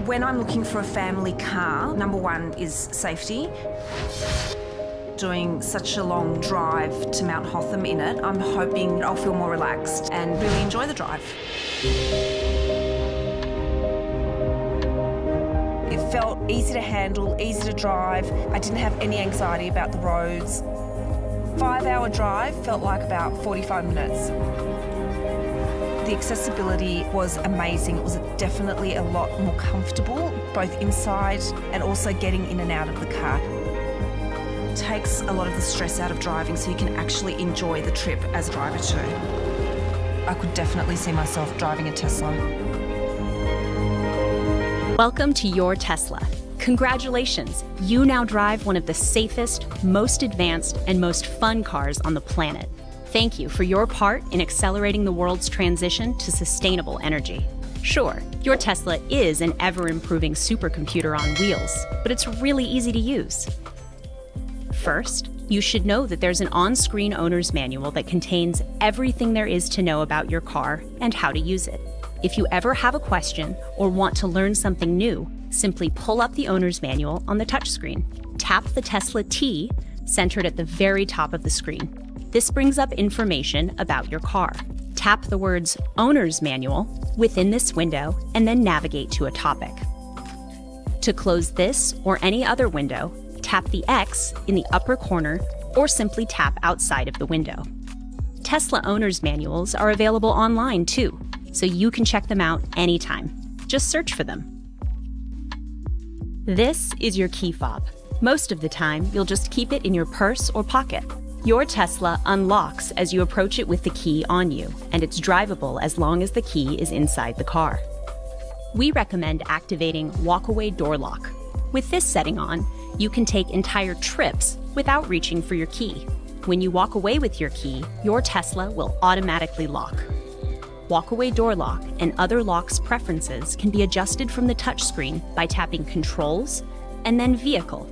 When I'm looking for a family car, number one is safety. Doing such a long drive to Mount Hotham in it, I'm hoping I'll feel more relaxed and really enjoy the drive. It felt easy to handle, easy to drive. I didn't have any anxiety about the roads. 5-hour drive felt like about 45 minutes. The accessibility was amazing. It was definitely a lot more comfortable, both inside and also getting in and out of the car. It takes a lot of the stress out of driving so you can actually enjoy the trip as a driver too. I could definitely see myself driving a Tesla. Welcome to your Tesla. Congratulations, you now drive one of the safest, most advanced, and most fun cars on the planet. Thank you for your part in accelerating the world's transition to sustainable energy. Sure, your Tesla is an ever-improving supercomputer on wheels, but it's really easy to use. First, you should know that there's an on-screen owner's manual that contains everything there is to know about your car and how to use it. If you ever have a question or want to learn something new, simply pull up the owner's manual on the touchscreen. Tap the Tesla T centered at the very top of the screen. This brings up information about your car. Tap the words Owner's Manual within this window and then navigate to a topic. To close this or any other window, tap the X in the upper corner or simply tap outside of the window. Tesla Owner's Manuals are available online too, so you can check them out anytime. Just search for them. This is your key fob. Most of the time, you'll just keep it in your purse or pocket. Your Tesla unlocks as you approach it with the key on you, and it's drivable as long as the key is inside the car. We recommend activating walk-away door lock. With this setting on, you can take entire trips without reaching for your key. When you walk away with your key, your Tesla will automatically lock. Walk-away door lock and other locks preferences can be adjusted from the touchscreen by tapping Controls and then Vehicle.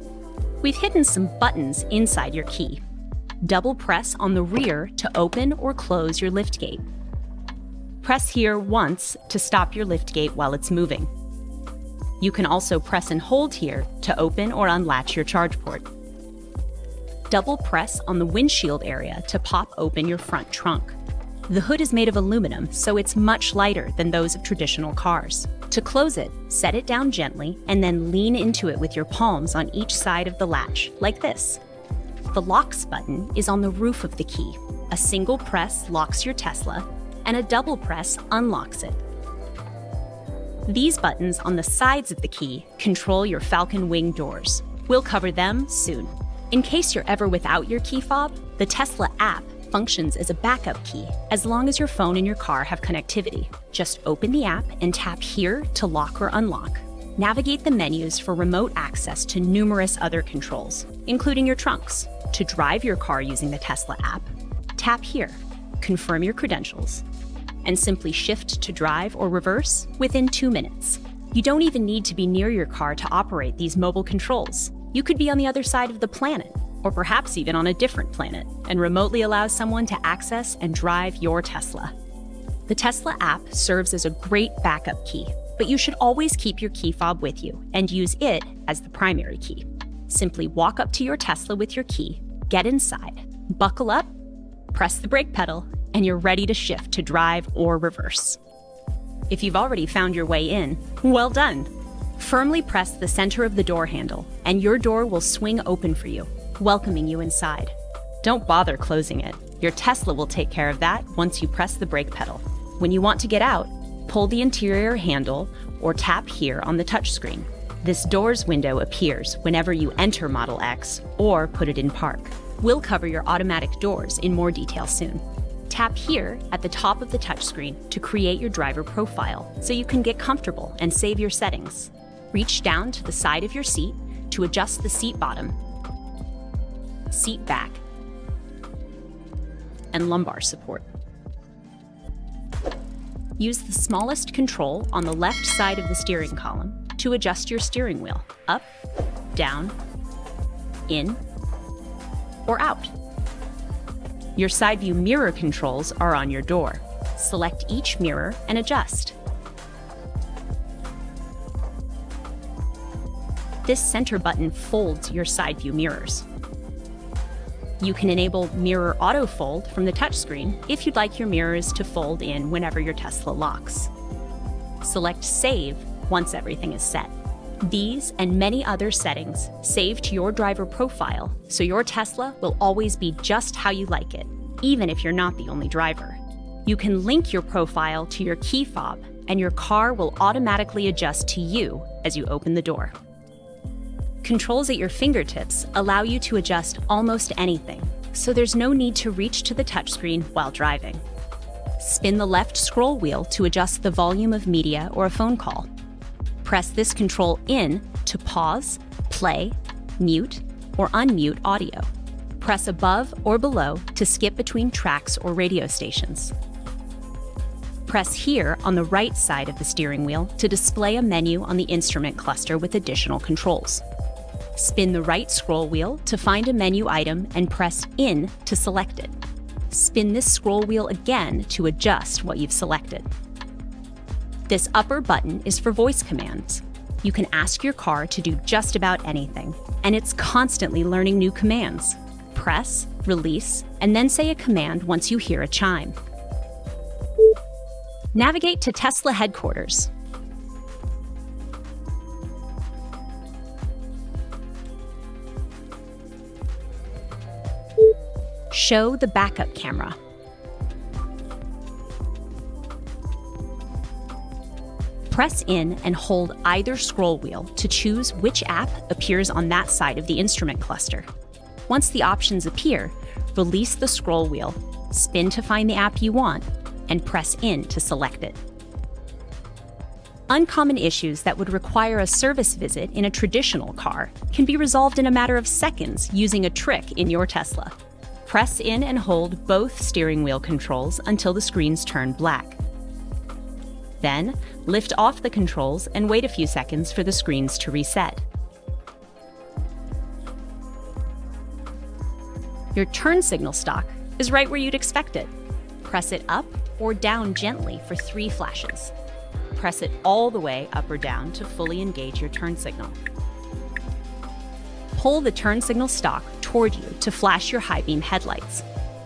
We've hidden some buttons inside your key. Double press on the rear to open or close your liftgate. Press here once to stop your liftgate while it's moving. You can also press and hold here to open or unlatch your charge port. Double press on the windshield area to pop open your front trunk. The hood is made of aluminum, so it's much lighter than those of traditional cars. To close it, set it down gently and then lean into it with your palms on each side of the latch, like this. The Locks button is on the roof of the key. A single press locks your Tesla, and a double press unlocks it. These buttons on the sides of the key control your Falcon Wing doors. We'll cover them soon. In case you're ever without your key fob, the Tesla app functions as a backup key as long as your phone and your car have connectivity. Just open the app and tap here to lock or unlock. Navigate the menus for remote access to numerous other controls, including your trunks. To drive your car using the Tesla app, tap here, confirm your credentials, and simply shift to drive or reverse within 2 minutes. You don't even need to be near your car to operate these mobile controls. You could be on the other side of the planet, or perhaps even on a different planet, and remotely allow someone to access and drive your Tesla. The Tesla app serves as a great backup key, but you should always keep your key fob with you and use it as the primary key. Simply walk up to your Tesla with your key, get inside, buckle up, press the brake pedal, and you're ready to shift to drive or reverse. If you've already found your way in, well done. Firmly press the center of the door handle, and your door will swing open for you, welcoming you inside. Don't bother closing it. Your Tesla will take care of that once you press the brake pedal. When you want to get out, pull the interior handle or tap here on the touchscreen. This doors window appears whenever you enter Model X or put it in park. We'll cover your automatic doors in more detail soon. Tap here at the top of the touchscreen to create your driver profile so you can get comfortable and save your settings. Reach down to the side of your seat to adjust the seat bottom, seat back, and lumbar support. Use the smallest control on the left side of the steering column to adjust your steering wheel up, down, in, or out. Your side view mirror controls are on your door. Select each mirror and adjust. this center button folds your side view mirrors. You can enable mirror auto fold from the touchscreen if you'd like your mirrors to fold in whenever your Tesla locks. Select Save once everything is set. These and many other settings save to your driver profile, so your Tesla will always be just how you like it, even if you're not the only driver. You can link your profile to your key fob, and your car will automatically adjust to you as you open the door. Controls at your fingertips allow you to adjust almost anything, so there's no need to reach to the touchscreen while driving. Spin the left scroll wheel to adjust the volume of media or a phone call. Press this control in to pause, play, mute, or unmute audio. Press above or below to skip between tracks or radio stations. Press here on the right side of the steering wheel to display a menu on the instrument cluster with additional controls. Spin the right scroll wheel to find a menu item and press in to select it. Spin this scroll wheel again to adjust what you've selected. This upper button is for voice commands. You can ask your car to do just about anything, and it's constantly learning new commands. Press, release, and then say a command once you hear a chime. Navigate to Tesla headquarters. Show the backup camera. Press in and hold either scroll wheel to choose which app appears on that side of the instrument cluster. Once the options appear, release the scroll wheel, spin to find the app you want, and press in to select it. Uncommon issues that would require a service visit in a traditional car can be resolved in a matter of seconds using a trick in your Tesla. Press in and hold both steering wheel controls until the screens turn black. Then, lift off the controls and wait a few seconds for the screens to reset. Your turn signal stalk is right where you'd expect it. Press it up or down gently for 3 flashes. Press it all the way up or down to fully engage your turn signal. Pull the turn signal stalk toward you to flash your high beam headlights.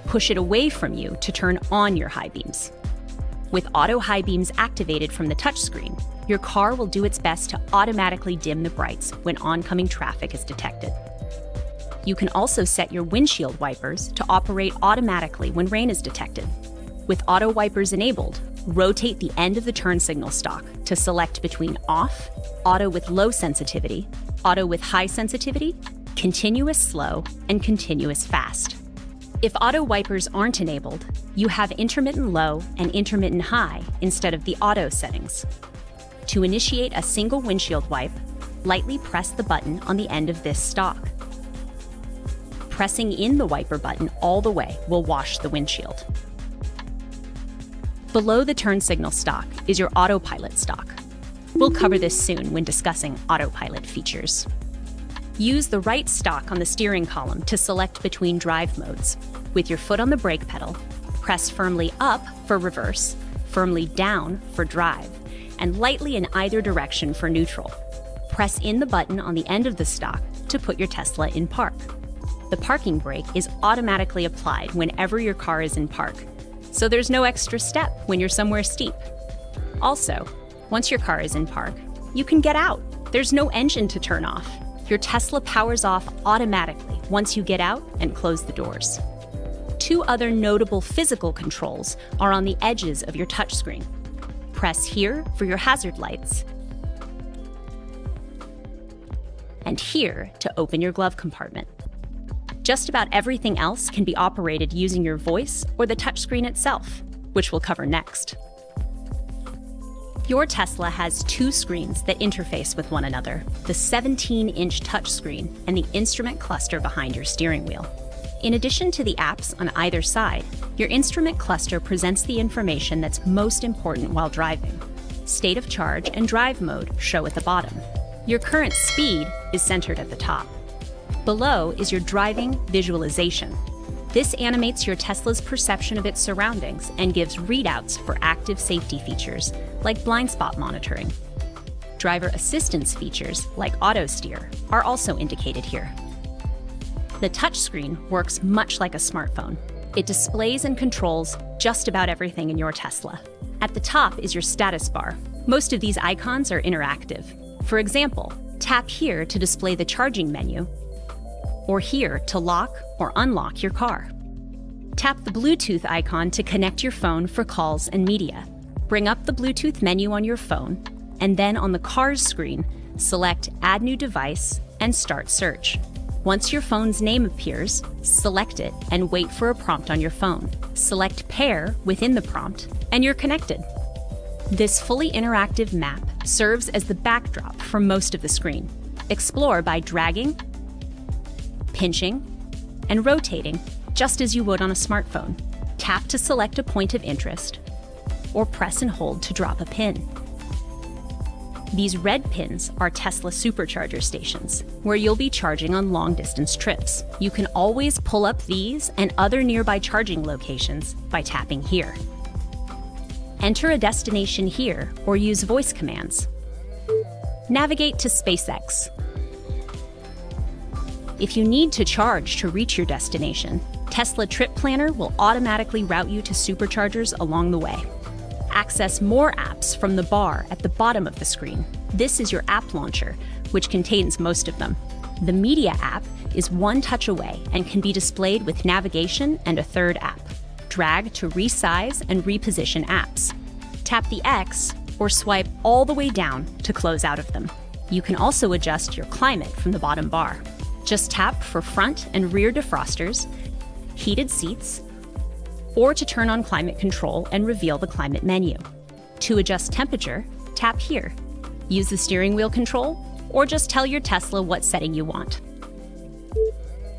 Push it away from you to turn on your high beams. With auto high beams activated from the touchscreen, your car will do its best to automatically dim the brights when oncoming traffic is detected. You can also set your windshield wipers to operate automatically when rain is detected. With auto wipers enabled, rotate the end of the turn signal stalk to select between off, auto with low sensitivity, auto with high sensitivity, continuous slow, and continuous fast. If auto wipers aren't enabled, you have intermittent low and intermittent high instead of the auto settings. To initiate a single windshield wipe, lightly press the button on the end of this stalk. Pressing in the wiper button all the way will wash the windshield. Below the turn signal stalk is your Autopilot stalk. We'll cover this soon when discussing Autopilot features. Use the right stalk on the steering column to select between drive modes. With your foot on the brake pedal, press firmly up for reverse, firmly down for drive, and lightly in either direction for neutral. Press in the button on the end of the stalk to put your Tesla in park. The parking brake is automatically applied whenever your car is in park, so there's no extra step when you're somewhere steep. Also, once your car is in park, you can get out. There's no engine to turn off. Your Tesla powers off automatically once you get out and close the doors. 2 other notable physical controls are on the edges of your touchscreen. Press here for your hazard lights, and here to open your glove compartment. Just about everything else can be operated using your voice or the touchscreen itself, which we'll cover next. Your Tesla has 2 screens that interface with one another, the 17-inch touchscreen and the instrument cluster behind your steering wheel. In addition to the apps on either side, your instrument cluster presents the information that's most important while driving. State of charge and drive mode show at the bottom. Your current speed is centered at the top. Below is your driving visualization. This animates your Tesla's perception of its surroundings and gives readouts for active safety features like blind spot monitoring. driver assistance features, like auto steer, are also indicated here. The touchscreen works much like a smartphone. It displays and controls just about everything in your Tesla. At the top is your status bar. Most of these icons are interactive. For example, tap here to display the charging menu, or here to lock or unlock your car. Tap the Bluetooth icon to connect your phone for calls and media. Bring up the Bluetooth menu on your phone, and then on the car's screen, select Add New Device and Start Search. Once your phone's name appears, select it and wait for a prompt on your phone. Select Pair within the prompt, and you're connected. This fully interactive map serves as the backdrop for most of the screen. Explore by dragging, pinching, and rotating, just as you would on a smartphone. Tap to select a point of interest, or press and hold to drop a pin. These red pins are Tesla supercharger stations, where you'll be charging on long-distance trips. You can always pull up these and other nearby charging locations by tapping here. Enter a destination here or use voice commands. Navigate to SpaceX. If you need to charge to reach your destination, Tesla Trip Planner will automatically route you to superchargers along the way. Access more apps from the bar at the bottom of the screen. This is your app launcher, which contains most of them. The Media app is one touch away and can be displayed with navigation and a third app. Drag to resize and reposition apps. Tap the X or swipe all the way down to close out of them. You can also adjust your climate from the bottom bar. Just tap for front and rear defrosters, heated seats, or to turn on climate control and reveal the climate menu. To adjust temperature, tap here. Use the steering wheel control, or just tell your Tesla what setting you want.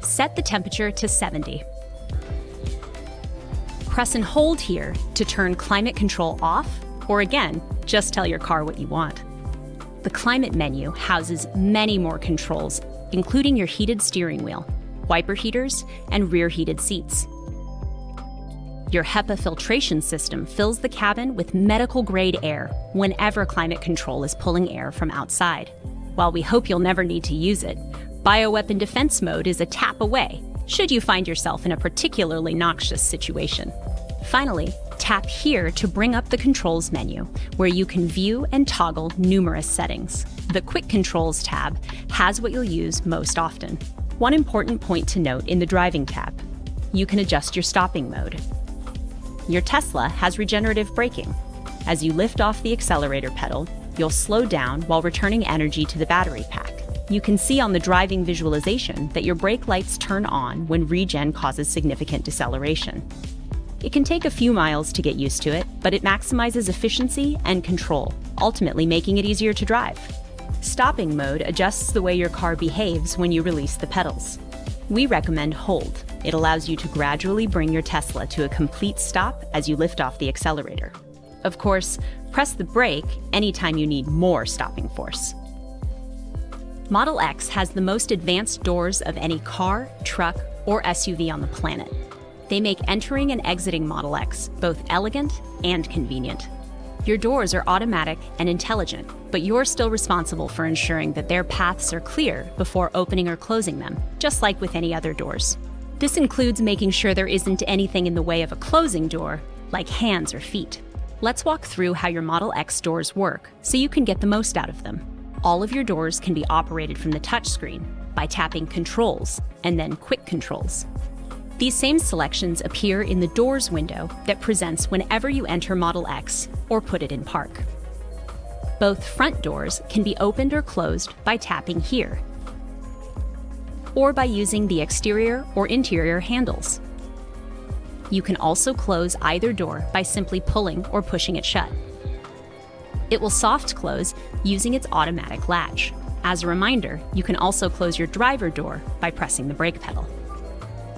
Set the temperature to 70. Press and hold here to turn climate control off, or again, just tell your car what you want. The climate menu houses many more controls, including your heated steering wheel, wiper heaters, and rear heated seats. Your HEPA filtration system fills the cabin with medical-grade air whenever climate control is pulling air from outside. While we hope you'll never need to use it, bioweapon defense mode is a tap away, should you find yourself in a particularly noxious situation. Finally, tap here to bring up the controls menu, where you can view and toggle numerous settings. The Quick Controls tab has what you'll use most often. One important point to note in the Driving tab: you can adjust your stopping mode. Your Tesla has regenerative braking. As you lift off the accelerator pedal, you'll slow down while returning energy to the battery pack. You can see on the driving visualization that your brake lights turn on when regen causes significant deceleration. It can take a few miles to get used to it, but it maximizes efficiency and control, ultimately making it easier to drive. Stopping mode adjusts the way your car behaves when you release the pedals. We recommend hold. It allows you to gradually bring your Tesla to a complete stop as you lift off the accelerator. Of course, press the brake anytime you need more stopping force. Model X has the most advanced doors of any car, truck, or SUV on the planet. They make entering and exiting Model X both elegant and convenient. Your doors are automatic and intelligent, but you're still responsible for ensuring that their paths are clear before opening or closing them, just like with any other doors. This includes making sure there isn't anything in the way of a closing door, like hands or feet. Let's walk through how your Model X doors work so you can get the most out of them. All of your doors can be operated from the touchscreen by tapping Controls and then Quick Controls. These same selections appear in the Doors window that presents whenever you enter Model X or put it in park. Both front doors can be opened or closed by tapping here, or by using the exterior or interior handles. You can also close either door by simply pulling or pushing it shut. It will soft close using its automatic latch. As a reminder, you can also close your driver door by pressing the brake pedal.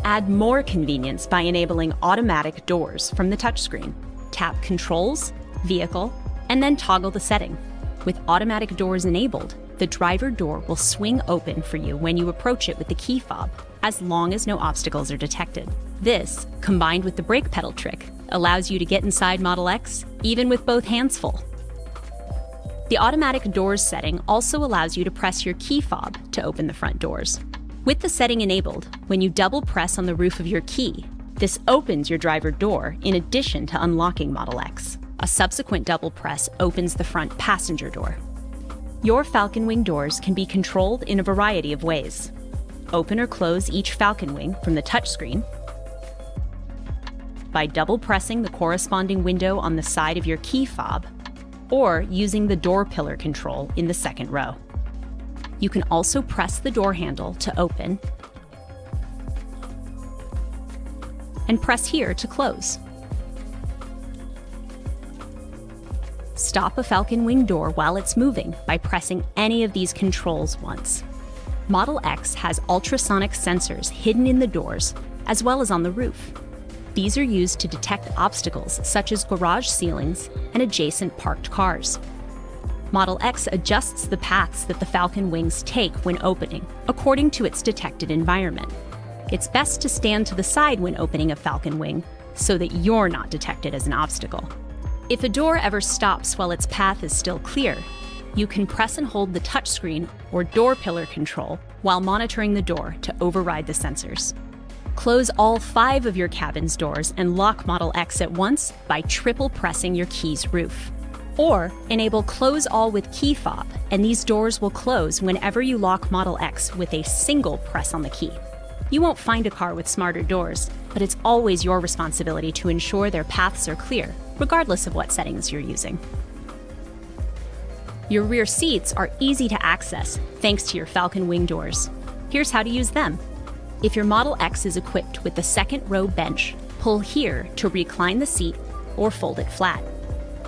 Add more convenience by enabling automatic doors from the touchscreen. Tap Controls, Vehicle, and then toggle the setting. With automatic doors enabled, the driver door will swing open for you when you approach it with the key fob, as long as no obstacles are detected. This, combined with the brake pedal trick, allows you to get inside Model X even with both hands full. The automatic doors setting also allows you to press your key fob to open the front doors. With the setting enabled, when you double press on the roof of your key, this opens your driver door in addition to unlocking Model X. A subsequent double press opens the front passenger door. Your Falcon Wing doors can be controlled in a variety of ways. Open or close each Falcon Wing from the touchscreen by double pressing the corresponding window on the side of your key fob, or using the door pillar control in the second row. You can also press the door handle to open and press here to close. Stop a Falcon Wing door while it's moving by pressing any of these controls once. Model X has ultrasonic sensors hidden in the doors as well as on the roof. These are used to detect obstacles such as garage ceilings and adjacent parked cars. Model X adjusts the paths that the Falcon Wings take when opening, according to its detected environment. It's best to stand to the side when opening a Falcon Wing so that you're not detected as an obstacle. If a door ever stops while its path is still clear, you can press and hold the touchscreen or door pillar control while monitoring the door to override the sensors. Close all 5 of your cabin's doors and lock Model X at once by triple pressing your key's roof. Or enable Close All with key fob, and these doors will close whenever you lock Model X with a single press on the key. You won't find a car with smarter doors, but it's always your responsibility to ensure their paths are clear, regardless of what settings you're using. Your rear seats are easy to access thanks to your Falcon Wing doors. Here's how to use them. If your Model X is equipped with the second row bench, pull here to recline the seat or fold it flat.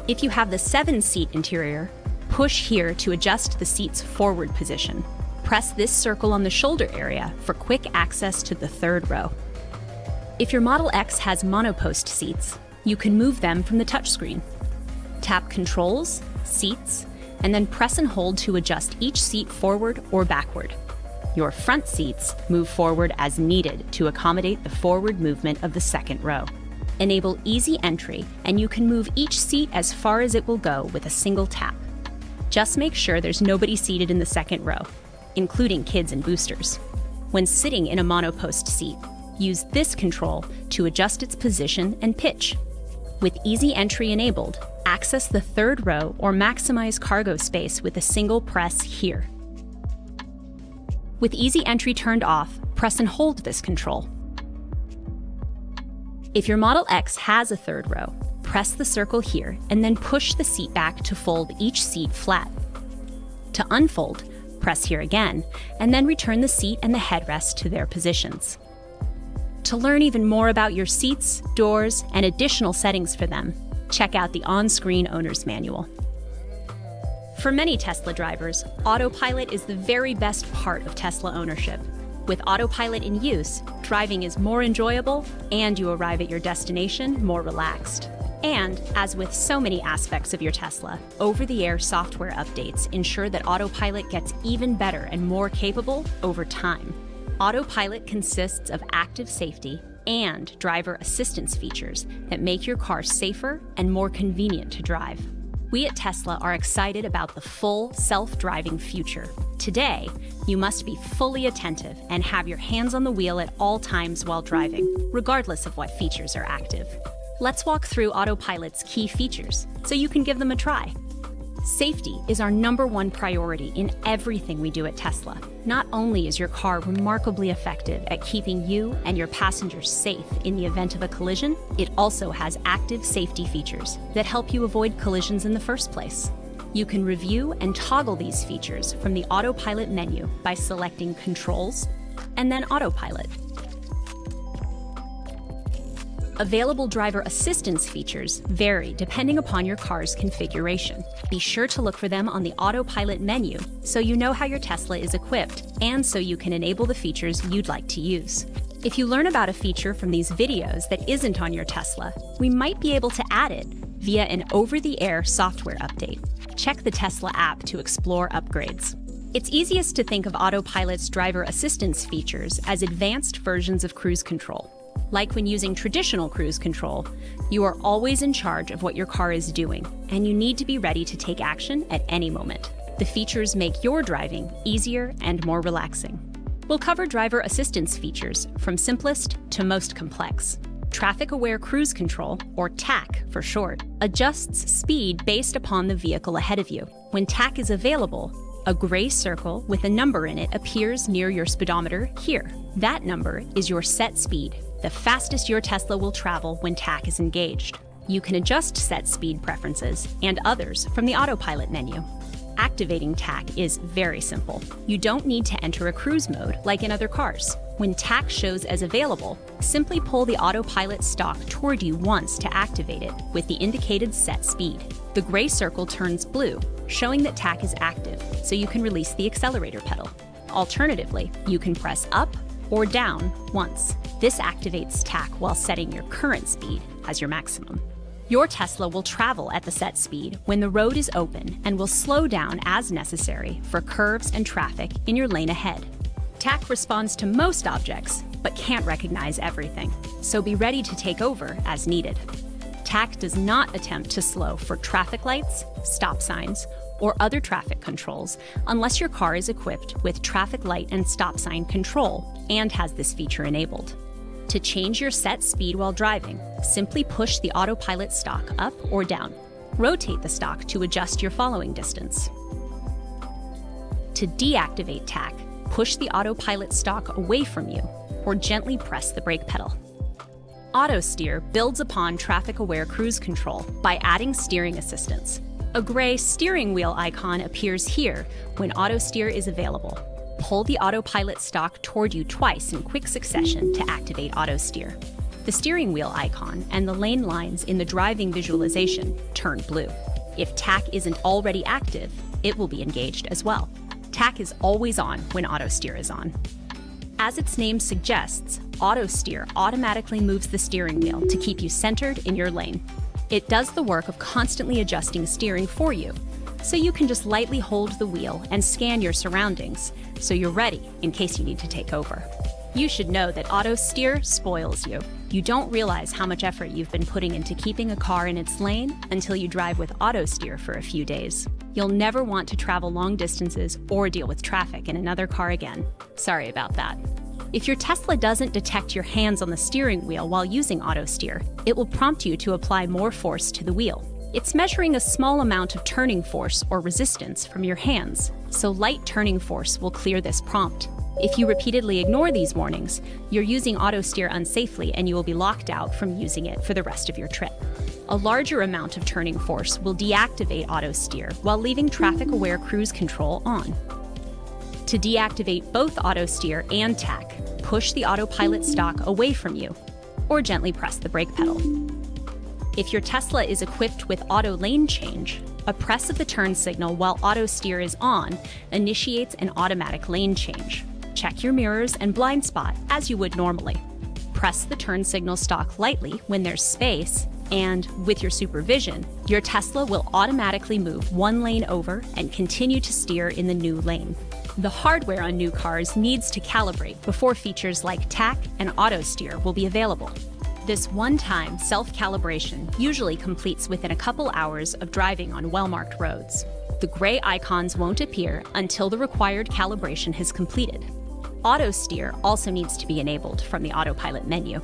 If you have the 7-seat interior, push here to adjust the seat's forward position. Press this circle on the shoulder area for quick access to the third row. If your Model X has monopost seats, you can move them from the touchscreen. Tap Controls, Seats, and then press and hold to adjust each seat forward or backward. Your front seats move forward as needed to accommodate the forward movement of the second row. Enable easy entry, and you can move each seat as far as it will go with a single tap. Just make sure there's nobody seated in the second row, including kids and boosters. When sitting in a monopost seat, use this control to adjust its position and pitch. With easy entry enabled, access the third row or maximize cargo space with a single press here. With easy entry turned off, press and hold this control. If your Model X has a third row, press the circle here and then push the seat back to fold each seat flat. To unfold, press here again, and then return the seat and the headrest to their positions. To learn even more about your seats, doors, and additional settings for them, check out the on-screen owner's manual. For many Tesla drivers, Autopilot is the very best part of Tesla ownership. With Autopilot in use, driving is more enjoyable and you arrive at your destination more relaxed. And, as with so many aspects of your Tesla, over-the-air software updates ensure that Autopilot gets even better and more capable over time. Autopilot consists of active safety and driver assistance features that make your car safer and more convenient to drive. We at Tesla are excited about the full self-driving future. Today, you must be fully attentive and have your hands on the wheel at all times while driving, regardless of what features are active. Let's walk through Autopilot's key features so you can give them a try. Safety is our #1 priority in everything we do at Tesla. Not only is your car remarkably effective at keeping you and your passengers safe in the event of a collision, it also has active safety features that help you avoid collisions in the first place. You can review and toggle these features from the Autopilot menu by selecting Controls and then Autopilot. Available driver assistance features vary depending upon your car's configuration. Be sure to look for them on the Autopilot menu so you know how your Tesla is equipped and so you can enable the features you'd like to use. If you learn about a feature from these videos that isn't on your Tesla, we might be able to add it via an over-the-air software update. Check the Tesla app to explore upgrades. It's easiest to think of Autopilot's driver assistance features as advanced versions of cruise control. Like when using traditional cruise control, you are always in charge of what your car is doing, and you need to be ready to take action at any moment. The features make your driving easier and more relaxing. We'll cover driver assistance features from simplest to most complex. Traffic-aware cruise control, or TAC for short, adjusts speed based upon the vehicle ahead of you. When TAC is available, a gray circle with a number in it appears near your speedometer here. That number is your set speed, the fastest your Tesla will travel when TAC is engaged. You can adjust set speed preferences and others from the Autopilot menu. Activating TAC is very simple. You don't need to enter a cruise mode like in other cars. When TAC shows as available, simply pull the Autopilot stalk toward you once to activate it with the indicated set speed. The gray circle turns blue, showing that TAC is active, so you can release the accelerator pedal. Alternatively, you can press up or down once. This activates TAC while setting your current speed as your maximum. Your Tesla will travel at the set speed when the road is open and will slow down as necessary for curves and traffic in your lane ahead. TAC responds to most objects, but can't recognize everything, so be ready to take over as needed. TAC does not attempt to slow for traffic lights, stop signs, or other traffic controls unless your car is equipped with traffic light and stop sign control and has this feature enabled. To change your set speed while driving, simply push the Autopilot stalk up or down. Rotate the stalk to adjust your following distance. To deactivate TAC, push the Autopilot stalk away from you or gently press the brake pedal. Auto Steer builds upon traffic-aware cruise control by adding steering assistance. A gray steering wheel icon appears here when Auto Steer is available. Pull the Autopilot stalk toward you twice in quick succession to activate Auto Steer. The steering wheel icon and the lane lines in the driving visualization turn blue. If TAC isn't already active, it will be engaged as well. TAC is always on when Auto Steer is on. As its name suggests, Auto Steer automatically moves the steering wheel to keep you centered in your lane. It does the work of constantly adjusting steering for you, so you can just lightly hold the wheel and scan your surroundings, so you're ready in case you need to take over. You should know that Auto Steer spoils you. You don't realize how much effort you've been putting into keeping a car in its lane until you drive with Auto Steer for a few days. You'll never want to travel long distances or deal with traffic in another car again. Sorry about that. If your Tesla doesn't detect your hands on the steering wheel while using Auto Steer, it will prompt you to apply more force to the wheel. It's measuring a small amount of turning force or resistance from your hands, so light turning force will clear this prompt. If you repeatedly ignore these warnings, you're using Auto Steer unsafely and you will be locked out from using it for the rest of your trip. A larger amount of turning force will deactivate Auto Steer while leaving traffic-aware cruise control on. To deactivate both Auto Steer and TAC, push the Autopilot stalk away from you, or gently press the brake pedal. If your Tesla is equipped with auto lane change, a press of the turn signal while Auto Steer is on initiates an automatic lane change. Check your mirrors and blind spot as you would normally. Press the turn signal stalk lightly when there's space, and with your supervision, your Tesla will automatically move one lane over and continue to steer in the new lane. The hardware on new cars needs to calibrate before features like TAC and Auto Steer will be available. This one-time self-calibration usually completes within a couple hours of driving on well-marked roads. The gray icons won't appear until the required calibration has completed. Auto Steer also needs to be enabled from the Autopilot menu.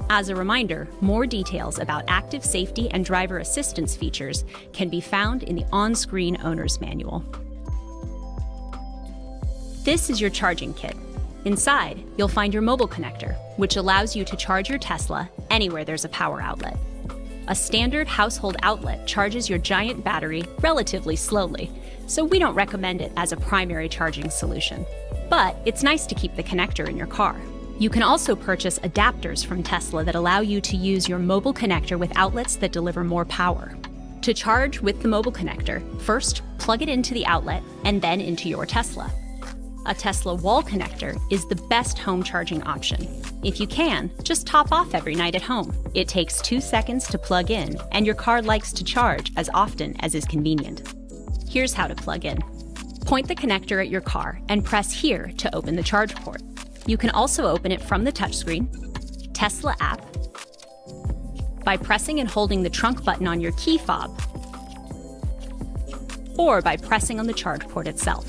As a reminder, more details about active safety and driver assistance features can be found in the on-screen owner's manual. This is your charging kit. Inside, you'll find your mobile connector, which allows you to charge your Tesla anywhere there's a power outlet. A standard household outlet charges your giant battery relatively slowly, so we don't recommend it as a primary charging solution. But it's nice to keep the connector in your car. You can also purchase adapters from Tesla that allow you to use your mobile connector with outlets that deliver more power. To charge with the mobile connector, first plug it into the outlet and then into your Tesla. A Tesla wall connector is the best home charging option. If you can, just top off every night at home. It takes 2 seconds to plug in, and your car likes to charge as often as is convenient. Here's how to plug in. Point the connector at your car and press here to open the charge port. You can also open it from the touchscreen. Tesla app, by pressing and holding the trunk button on your key fob, or by pressing on the charge port itself.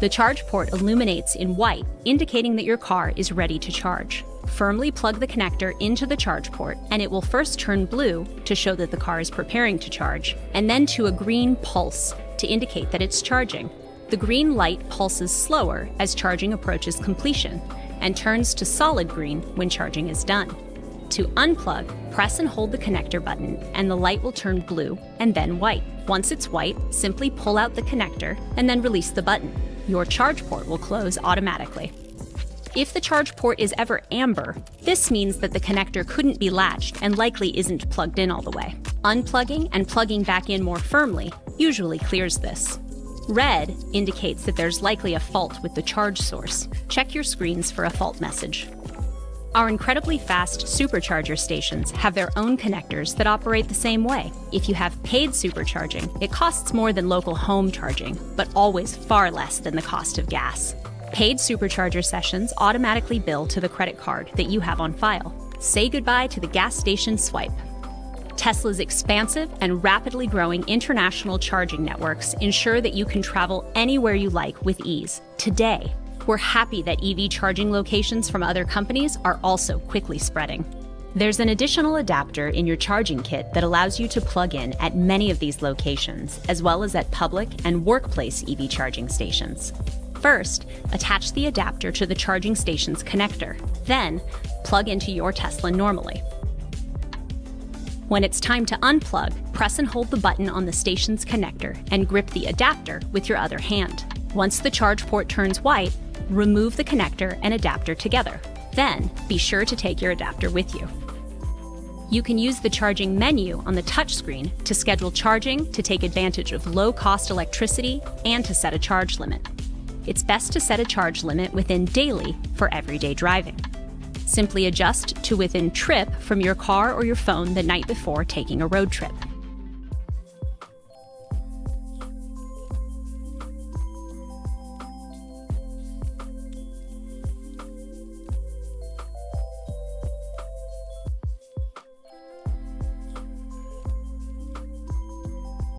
The charge port illuminates in white, indicating that your car is ready to charge. Firmly plug the connector into the charge port, and it will first turn blue to show that the car is preparing to charge, and then to a green pulse to indicate that it's charging. The green light pulses slower as charging approaches completion, and turns to solid green when charging is done. To unplug, press and hold the connector button, and the light will turn blue and then white. Once it's white, simply pull out the connector and then release the button. Your charge port will close automatically. If the charge port is ever amber, this means that the connector couldn't be latched and likely isn't plugged in all the way. Unplugging and plugging back in more firmly usually clears this. Red indicates that there's likely a fault with the charge source. Check your screens for a fault message. Our incredibly fast supercharger stations have their own connectors that operate the same way. If you have paid supercharging, it costs more than local home charging, but always far less than the cost of gas. Paid supercharger sessions automatically bill to the credit card that you have on file. Say goodbye to the gas station swipe. Tesla's expansive and rapidly growing international charging networks ensure that you can travel anywhere you like with ease. Today, we're happy that EV charging locations from other companies are also quickly spreading. There's an additional adapter in your charging kit that allows you to plug in at many of these locations, as well as at public and workplace EV charging stations. First, attach the adapter to the charging station's connector. Then, plug into your Tesla normally. When it's time to unplug, press and hold the button on the station's connector and grip the adapter with your other hand. Once the charge port turns white, remove the connector and adapter together. Then, be sure to take your adapter with you. You can use the charging menu on the touchscreen to schedule charging, to take advantage of low-cost electricity, and to set a charge limit. It's best to set a charge limit within daily for everyday driving. Simply adjust to within trip from your car or your phone the night before taking a road trip.